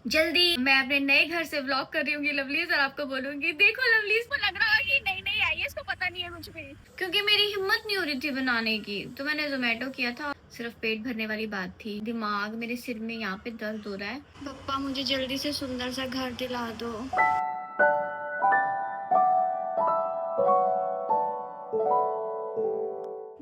जल्दी मैं अपने नए घर से व्लॉग कर रही हूँ लवलीज, और आपको बोलूंगी देखो लवलीज को लग रहा है कि नई नई आई है, इसको पता नहीं है कुछ भी, क्योंकि मेरी हिम्मत नहीं हो रही थी बनाने की, तो मैंने जोमेटो किया था। सिर्फ पेट भरने वाली बात थी, दिमाग मेरे सिर में यहाँ पे दर्द हो रहा है। पप्पा मुझे जल्दी से सुंदर सा घर दिला दो।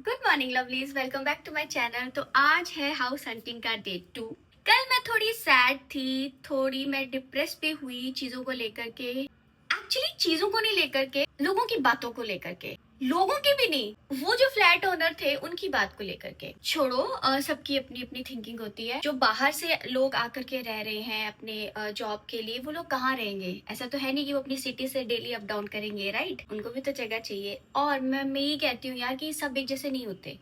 Good morning lovelies, welcome back to my channel. तो आज है हाउस हंटिंग का डे 2। कल मैं थोड़ी सैड थी, थोड़ी मैं डिप्रेस भी हुई चीजों को लेकर के। एक्चुअली चीजों को नहीं लेकर के, लोगों की बातों को लेकर के। लोगों की भी नहीं, वो जो फ्लैट ओनर थे उनकी बात को लेकर के। छोड़ो, सबकी अपनी अपनी थिंकिंग होती है। जो बाहर से लोग आकर के रह रहे हैं अपने जॉब के लिए, वो लोग कहाँ रहेंगे? ऐसा तो है नहीं कि वो अपनी सिटी से डेली अप डाउन करेंगे, राइट? उनको भी तो जगह चाहिए। और मैं यही कहती हूँ यार कि सब एक जैसे नहीं होते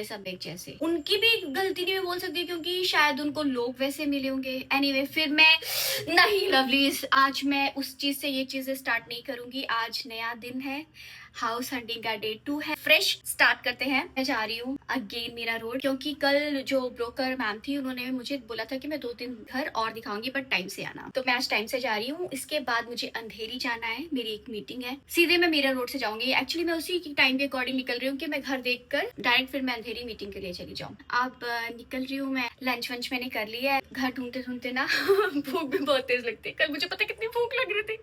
सब एक जैसे। उनकी भी गलती नहीं मैं बोल सकती, क्योंकि शायद उनको लोग वैसे मिले होंगे। एनीवे, फिर मैं नहीं लवलीज, आज मैं उस चीज से ये चीजें स्टार्ट नहीं करूंगी। आज नया दिन है, हाउस हंटिंग का डे 2 है, फ्रेश स्टार्ट करते हैं। मैं जा रही हूँ अगेन मीरा रोड, क्योंकि कल जो ब्रोकर मैम थी उन्होंने मुझे बोला था कि मैं 2-3 घर और दिखाऊंगी, बट टाइम से आना। तो मैं आज टाइम से जा रही हूँ। इसके बाद मुझे अंधेरी जाना है, मेरी एक मीटिंग है, सीधे मैं मीरा रोड से जाऊंगी। एक्चुअली मैं उसी की टाइम के अकॉर्डिंग निकल रही हूँ कि मैं घर देख कर डायरेक्ट फिर मैं अंधेरी मीटिंग के लिए चली जाऊँ। अब निकल रही हूँ मैं। लंच वंच मैंने कर लिया है। घर ढूंढते ढूंढते ना भूख भी बहुत तेज लगती है। कल मुझे पता कितनी भूख लग रही थी,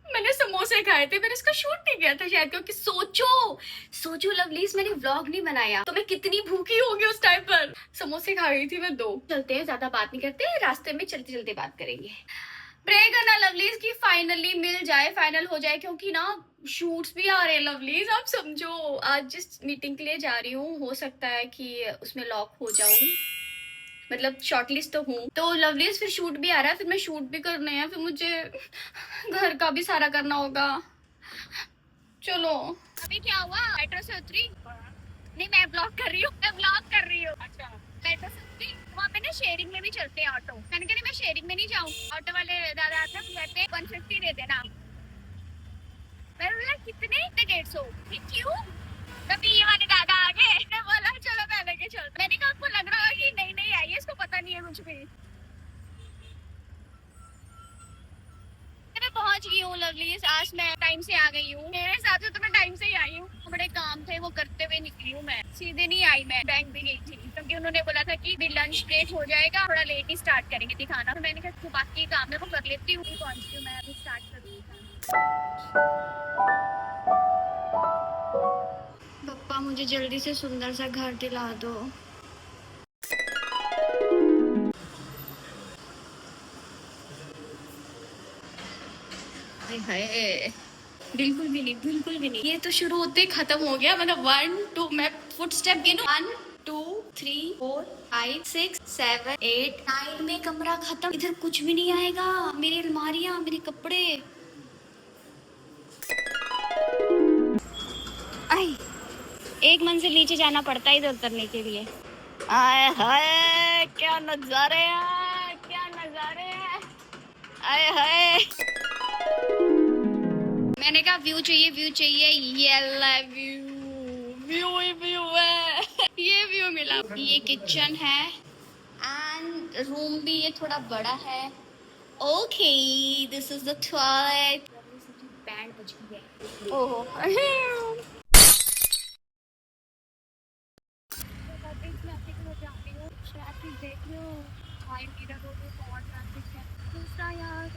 मैंने समोसे खाए थे। मैंने इसका शूट नहीं किया था शायद, क्योंकि सोचो लवलीज, मैंने व्लॉग नहीं बनाया तो मैं कितनी भूखी होगी उस टाइम पर। समोसे खा गई थी मैं 2। चलते हैं, ज्यादा बात नहीं करते, रास्ते में चलते चलते बात करेंगे। प्रे करना लवलीज की फाइनली मिल जाए, फाइनल हो जाए, क्योंकि ना शूट्स भी आ रहे हैं लवलीज। आप समझो, आज जिस मीटिंग के लिए जा रही हूँ हो सकता है कि उसमें लॉक हो जाऊं, मतलब शॉर्टलिस्ट तो हूँ। तो लवलीज फिर शूट भी आ रहा है, फिर मैं शूट भी करने हैं, फिर मुझे घर का भी सारा करना होगा। चलो अभी क्या हुआ, मेट्रो से उतरी नहीं, मैं ब्लॉग कर रही हूँ, अच्छा मेट्रो से उतरी, वहाँ पे ना शेयरिंग में भी चलते हैं ऑटो। मैंने कहा मैं शेयरिंग में नहीं जाऊँ। ऑटो वाले दादा आते हैं, कहते हैं 150 दे देना। मैंने बोला कितने? 150। क्यों? तभी ये वाले दादा आ गए, मैं बोला चलो मैं लेके चलता। मैंने कहा आपको लग रहा है कि नई नई आई है, इसको पता नहीं है कुछ भी। मैं पहुंच गई हूँ लवलीज, आज मैं टाइम से आ गई हूँ। मेरे हिसाब से तो मैं टाइम से ही आई हूँ। बड़े काम थे वो करते हुए निकली हूँ मैं, सीधे नहीं आई। मैं बैंक भी गई थी, क्योंकि उन्होंने बोला था कि भी लंच ब्रेक हो जाएगा, थोड़ा लेट ही स्टार्ट करेंगे दिखाना। तो मैंने कहा बाकी काम है वो कर लेती हूँ। पहुंचती हूँ मैं, अभी स्टार्ट करूँगी। पप्पा मुझे जल्दी से सुंदर सा घर दिला दो। हाय, बिल्कुल भी नहीं, बिल्कुल भी नहीं। ये तो शुरू होते ही खत्म हो गया। मतलब 1 2, मैं फुट स्टेप गिनूं, 1 2 3 4 5 6 7 8 9 में कमरा खत्म। इधर कुछ भी नहीं आएगा। मेरी अलमारियां, मेरे कपड़े। आई, एक मंजिल नीचे जाना पड़ता है इधर उतरने के लिए। आय हाय, क्या नजारे हैं, क्या नजारे हैं। आय हाय, मैंने कहा व्यू चाहिए, ये व्यू ही व्यू है। ये व्यू मिला। ये किचन है एंड रूम भी ये थोड़ा बड़ा है। Okay, this is the toilet. Band बज गई है। ओहो देख लो, भाई मेरा रोड में बहुत ट्रैफिक है। दूसरा यार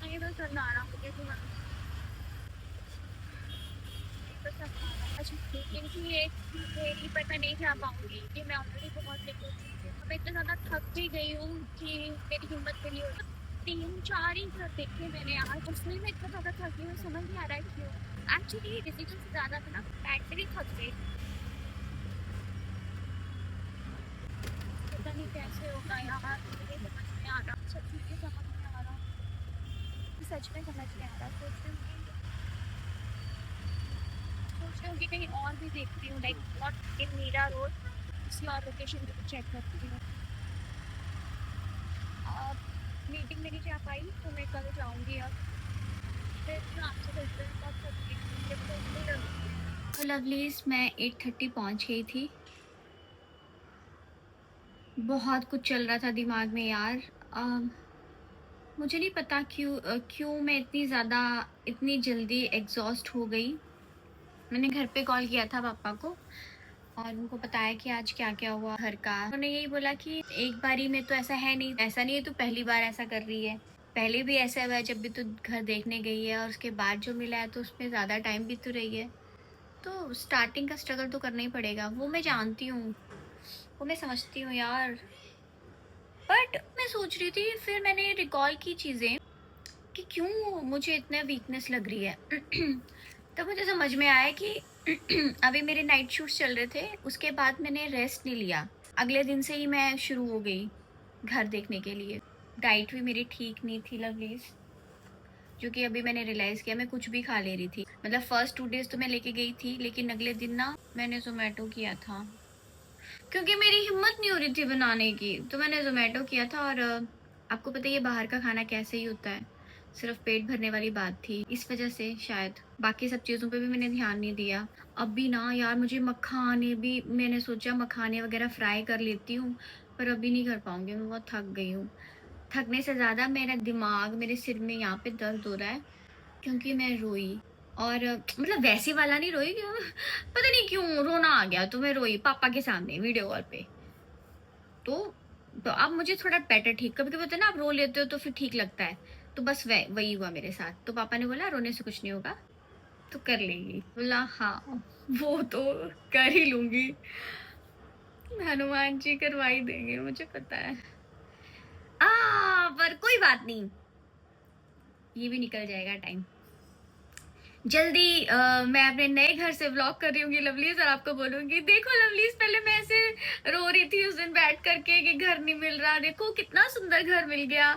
नहीं तो चलना आ रहा मुझे तो लेकिन कि एक मेरी पर मैं नहीं जा पाऊंगी, कि मैं ऑलरेडी बहुत लेट हो चुकी हूँ। मैं इतना ज़्यादा थक भी गई हूँ कि मेरी हिम्मत भी नहीं हो रही। 3-4 ही घर देखे मैंने आज, उसमें मैं इतना ज़्यादा थक गई हूँ, समझ नहीं आ रहा है क्यों। एक्चुअली डिसीजन से ज़्यादा था ना, बैटरी थक गई। पता नहीं कैसे होगा यार, मुझे समझ नहीं आ रहा, सच में समझ नहीं आ रहा, सच में समझ नहीं आ रहा। सोच रही हूँ कि कहीं और भी देखती हूँ, like not in Mira Road, किसी और लोकेशन पे चेक करती हूँ। मीटिंग में नहीं जा पाई तो मैं कल जाऊँगी। अब फिर आपसे बात करती हूँ। लवलीज, मैं 8:30 पहुँच गई थी। बहुत कुछ चल रहा था दिमाग में यार। मुझे नहीं पता क्यों मैं इतनी जल्दी एग्जॉस्ट हो गई। मैंने घर पे कॉल किया था पापा को और उनको बताया कि आज क्या क्या हुआ घर का। उन्होंने यही बोला कि एक बारी में तो ऐसा है नहीं, ऐसा नहीं है तू पहली बार ऐसा कर रही है, पहले भी ऐसा हुआ है जब भी तू घर देखने गई है, और उसके बाद जो मिला है तो उसमें ज़्यादा टाइम भी तो रही है, तो स्टार्टिंग का स्ट्रगल तो करना ही पड़ेगा। वो मैं जानती हूँ, वो मैं समझती हूँ यार, बट मैं सोच रही थी, फिर मैंने रिकॉल की चीज़ें कि क्यों मुझे इतना वीकनेस लग रही है। तब मुझे समझ में आया कि अभी मेरे नाइट शूट्स चल रहे थे, उसके बाद मैंने रेस्ट नहीं लिया। अगले दिन से ही मैं शुरू हो गई घर देखने के लिए। डाइट भी मेरी ठीक नहीं थी लवलीज, जो कि अभी मैंने रियलाइज़ किया। मैं कुछ भी खा ले रही थी, मतलब फर्स्ट 2 डेज तो मैं लेके गई थी, लेकिन अगले दिन ना मैंने जोमेटो किया था क्योंकि मेरी हिम्मत नहीं हो रही थी बनाने की, तो मैंने जोमेटो किया था। और आपको पता है ये बाहर का खाना कैसे ही होता है, सिर्फ पेट भरने वाली बात थी, इस वजह से शायद बाकी सब चीज़ों पे भी मैंने ध्यान नहीं दिया। अब भी ना यार मुझे मखाने भी, मैंने सोचा मखाने वगैरह फ्राई कर लेती हूँ, पर अभी नहीं कर पाऊंगी, मैं बहुत थक गई हूँ। थकने से ज़्यादा मेरा दिमाग, मेरे सिर में यहाँ पे दर्द हो रहा है क्योंकि मैं रोई। और मतलब वैसे वाला नहीं रोई, पता नहीं क्यों रोना आ गया, तो मैं रोई पापा के सामने वीडियो कॉल पे। तो तो अब मुझे थोड़ा बेटर, ठीक, कभी कभी होता है ना आप रो लेते हो तो फिर ठीक लगता है, तो बस वही हुआ मेरे साथ। तो पापा ने बोला रोने से कुछ नहीं होगा, तो कर लेंगी। बोला हाँ, वो तो कर ही लूंगी, हनुमान जी करवाई देंगे, मुझे पता है। पर कोई बात नहीं, ये भी निकल जाएगा टाइम जल्दी। मैं अपने नए घर से व्लॉग कर रही हूँ लवलीज, और आपको बोलूंगी देखो लवलीज, पहले मैं ऐसे रो रही थी उस दिन बैठ करके कि घर नहीं मिल रहा, देखो कितना सुंदर घर मिल गया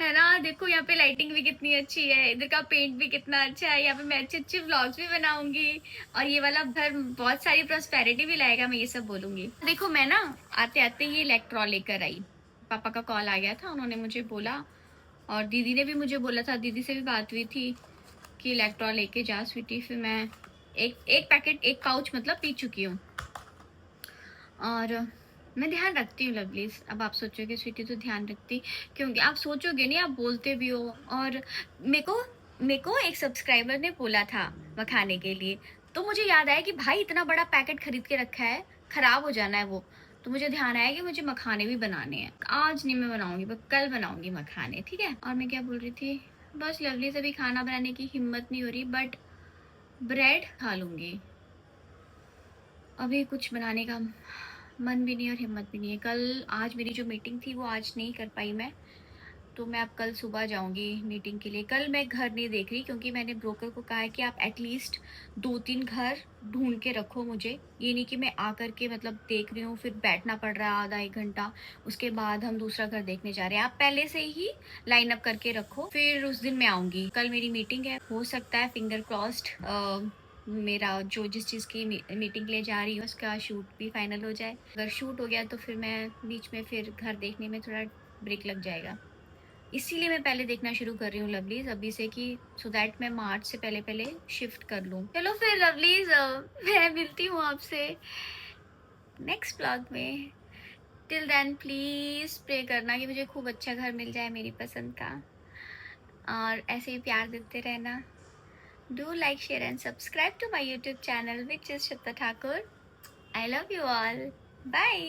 है ना, देखो यहाँ पे लाइटिंग भी कितनी अच्छी है, इधर का पेंट भी कितना अच्छा है, यहाँ पे मैं अच्छे अच्छे व्लॉग्स भी बनाऊंगी, और ये वाला घर बहुत सारी प्रॉस्पेरिटी भी लाएगा, मैं ये सब बोलूंगी। देखो मैं ना आते आते ये इलेक्ट्रॉल लेकर आई, पापा का कॉल आ गया था, उन्होंने मुझे बोला, और दीदी ने भी मुझे बोला था, दीदी से भी बात हुई थी कि इलेक्ट्रॉल लेके जा स्वीटी। फिर मैं एक पैकेट, एक पाउच मतलब पी चुकी हूँ, और मैं ध्यान रखती हूँ लवलीज। अब आप सोचोगे स्वीटी तो ध्यान रखती, क्योंकि आप सोचोगे नहीं, आप बोलते भी हो। और मेरे को एक सब्सक्राइबर ने बोला था मखाने के लिए, तो मुझे याद आया कि भाई इतना बड़ा पैकेट खरीद के रखा है, खराब हो जाना है वो, तो मुझे ध्यान आया कि मुझे मखाने भी बनाने हैं। आज नहीं मैं बनाऊंगी, बस कल बनाऊंगी मखाने, ठीक है। और मैं क्या बोल रही थी, बस लवलीज अभी खाना बनाने की हिम्मत नहीं हो रही, बट ब्रेड खा लूंगी, अभी कुछ बनाने का मन भी नहीं और हिम्मत भी नहीं है। आज मेरी जो मीटिंग थी वो आज नहीं कर पाई मैं, तो मैं अब कल सुबह जाऊंगी मीटिंग के लिए। कल मैं घर नहीं देख रही, क्योंकि मैंने ब्रोकर को कहा है कि आप एटलीस्ट 2-3 घर ढूंढ के रखो मुझे, ये नहीं कि मैं आकर के मतलब देख रही हूँ फिर बैठना पड़ रहा है आधा एक घंटा, उसके बाद हम दूसरा घर देखने जा रहे हैं। आप पहले से ही लाइन अप करके रखो, फिर उस दिन मैं आऊंगी। कल मेरी मीटिंग है, हो सकता है फिंगर क्रॉस्ड मेरा जो जिस चीज़ की मीटिंग ले जा रही हूँ उसका शूट भी फाइनल हो जाए। अगर शूट हो गया तो फिर मैं बीच में फिर घर देखने में थोड़ा ब्रेक लग जाएगा, इसीलिए मैं पहले देखना शुरू कर रही हूँ लवलीज अभी से, कि सो दैट मैं मार्च से पहले पहले शिफ्ट कर लूँ। चलो फिर लवलीज, मैं मिलती हूँ आपसे नेक्स्ट ब्लॉग में। टिल देन प्लीज प्रे करना कि मुझे खूब अच्छा घर मिल जाए मेरी पसंद का, और ऐसे ही प्यार देते रहना। Do like, share and subscribe to my YouTube channel which is Shweta Thakur. I love you all, bye.